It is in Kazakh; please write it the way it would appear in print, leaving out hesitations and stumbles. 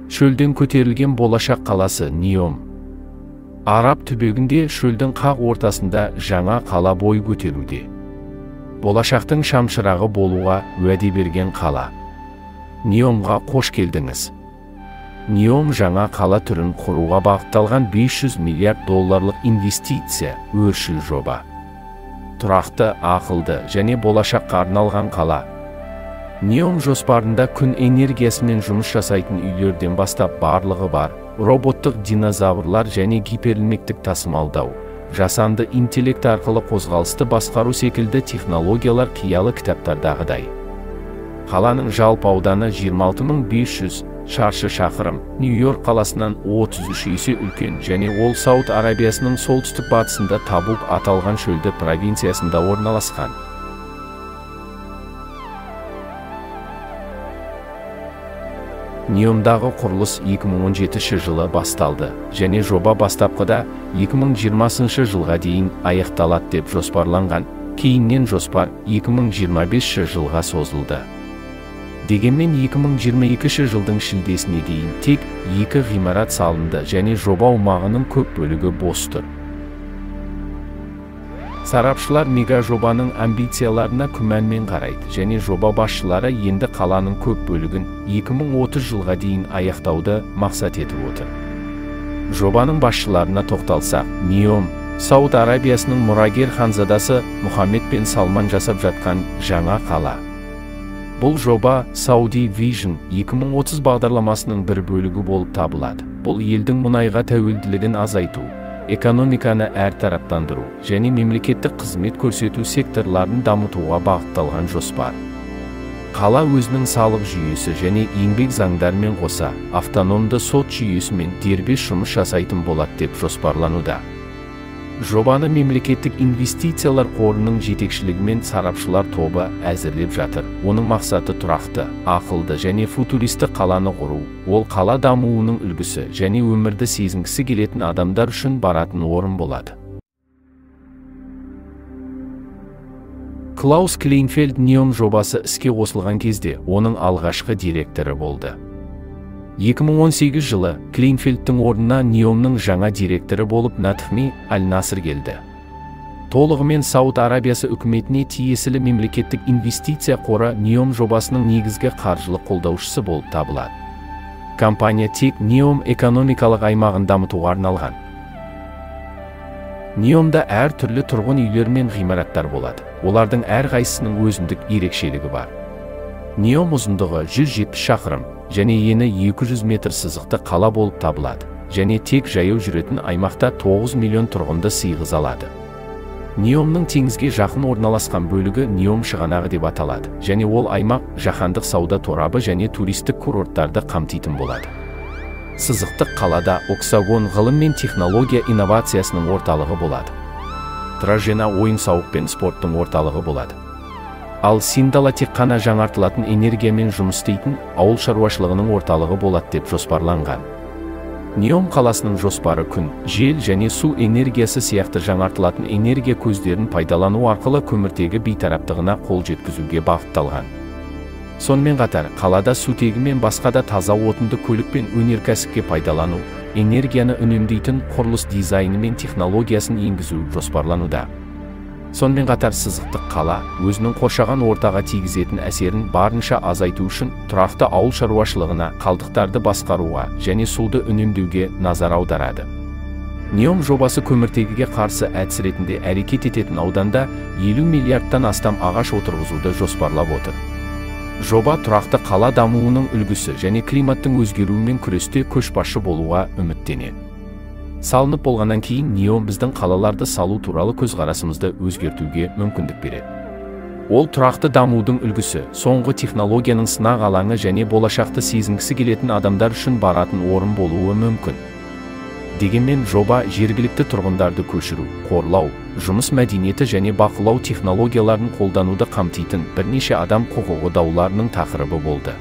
Шөлден көтерілген болашақ қаласы Неом. Араб түбегінде шөлдің қақ ортасында жаңа қала бой көтеруде. Болашақтың шамшырағы болуға уәде берген қала. Неомға қош келдіңіз. Неом жаңа қала түрін құруға бағытталған $500 миллиард инвестиция өршіл жоба. Тұрақты, ақылды және болашаққа арналған қала. Неом жоспарында күн энергиясымен жұмыс жасайтын үйлерден бастап барлығы бар. Роботтық динозаврлар және гиперілмектік тасымалдау, жасанды интеллект арқылы қозғалысты басқару секілді технологиялар қиялы кітаптардағыдай. Қаланың жалпы ауданы 26.500 шаршы шақырым, Нью-Йорк қаласынан 33 есе үлкен және ол Сауд Арабиясының солтүстік батысында Табук аталған шөлді провинциясында орналасқан. Неомдағы құрылыс 2017 жылы басталды және жоба бастапқыда 2020 жылға дейін аяқталады деп жоспарланған. Кейіннен жоспар 2025 жылға созылды. Дегенмен 2022 жылдың шілдесіне дейін тек 2 ғимарат салынды және жоба аумағының көп бөлігі бос тұр. Сарапшылар мега жобаның амбицияларына күмәнмен қарайды және жоба басшылары енді қаланың көп бөлігін 2030 жылға дейін аяқтауды мақсат етіп отыр. Жобаның басшыларына тоқталсақ, Неом, Сауд Арабиясының мұрагер ханзадасы Мұхаммед бен Салман жасап жатқан жаңа қала. Бұл жоба Saudi Vision 2030 бағдарламасының бір бөлігі болып табылады. Бұл елдің мұнайға тәуелділігін азайту, экономиканы әртараптандыру және мемлекеттік қызмет көрсету секторларын дамытуға бағытталған жоспар. Қала өзінің салық жүйесі және еңбек заңдарымен қоса автономды сот жүйесімен дербес жұмыс жасайтын болады деп жоспарлануда. Жобаны мемлекеттік инвестициялар қорының жетекшілігімен сарапшылар тобы әзірлеп жатыр. Оның мақсаты тұрақты, ақылды және футуристік қаланы құру. Ол қала дамуының үлгісі және өмірді сезінгісі келетін адамдар үшін баратын орын болады. Клаус Клейнфельд Неом жобасы іске қосылған кезде оның алғашқы директоры болды. 2018 жылы Клейнфельдтің орнына Неомның жаңа директоры болып Натфми Аль-Наср келді. Толығымен Сауд Арабиясы үкіметіне тиесілі мемлекеттік инвестиция қоры Неом жобасының негізгі қаржылық қолдаушысы болып табылады. Компания тек Неом экономикалық аймағын дамытуға арналған. Неомда әр түрлі тұрғын үйлер мен ғимараттар болады. Олардың әрқайсысының өзіндік ерекшелігі бар. Неом ұзындығы 170 шақырым және ені 200 метр сызықты қала болып табылады және тек жаяу жүретін аймақта 9 миллион тұрғынды сыйғыза алады. Неомның теңізге жақын орналасқан бөлігі Неом шығанағы деп аталады және ол аймақ жаһандық сауда торабы және туристік курорттарды қамтитын болады. Сызықтық қалада Оксагон ғылым мен технология инновациясының орталығы болады. Тражена ойын-сауық пен спорттың орталығы болады. Ал Синдала тек қана жаңартылатын энергиямен жұмыс істейтін ауыл шаруашылығының орталығы болады деп жоспарланған. Неом қаласының жоспары күн, жел және су энергиясы сияқты жаңартылатын энергия көздерін пайдалану арқылы көміртегі бейтараптығына қол жеткізуге бағытталған. Сонымен қатар, қалада сутегі мен басқа да таза отынды көлік пен өнеркәсіпке пайдалану, энергияны үнемдейтін құрылыс дизайны мен технологиясын енгізу жоспарлануда. Сонымен қатар сызықтық қала өзінің қоршаған ортаға тигізетін әсерін барынша азайту үшін тұрақты ауыл шаруашылығына, қалдықтарды басқаруға және суды үнемдеуге назар аударады. Неом жобасы көміртегіге қарсы әдіс ретінде әрекет ететін ауданда 50 миллиардтан астам ағаш отырғызуды жоспарлап отыр. Жоба тұрақты қала дамуының үлгісі және климаттың өзгеруімен күресте көшбасшы болуға үміттенеді. Салынып болғаннан кейін Неом біздің қалаларды салу туралы көзқарасымызды өзгертуге мүмкіндік береді. Ол тұрақты дамудың үлгісі, соңғы технологияның сынақ алаңы және болашақты сезінгісі келетін адамдар үшін баратын орын болуы мүмкін. Дегенмен жоба жергілікті тұрғындарды көшіру, қорлау, жұмыс мәдениеті және бақылау технологияларын қолдануды қамтитын бірнеше адам құқығы дауларының тақырыбы болды.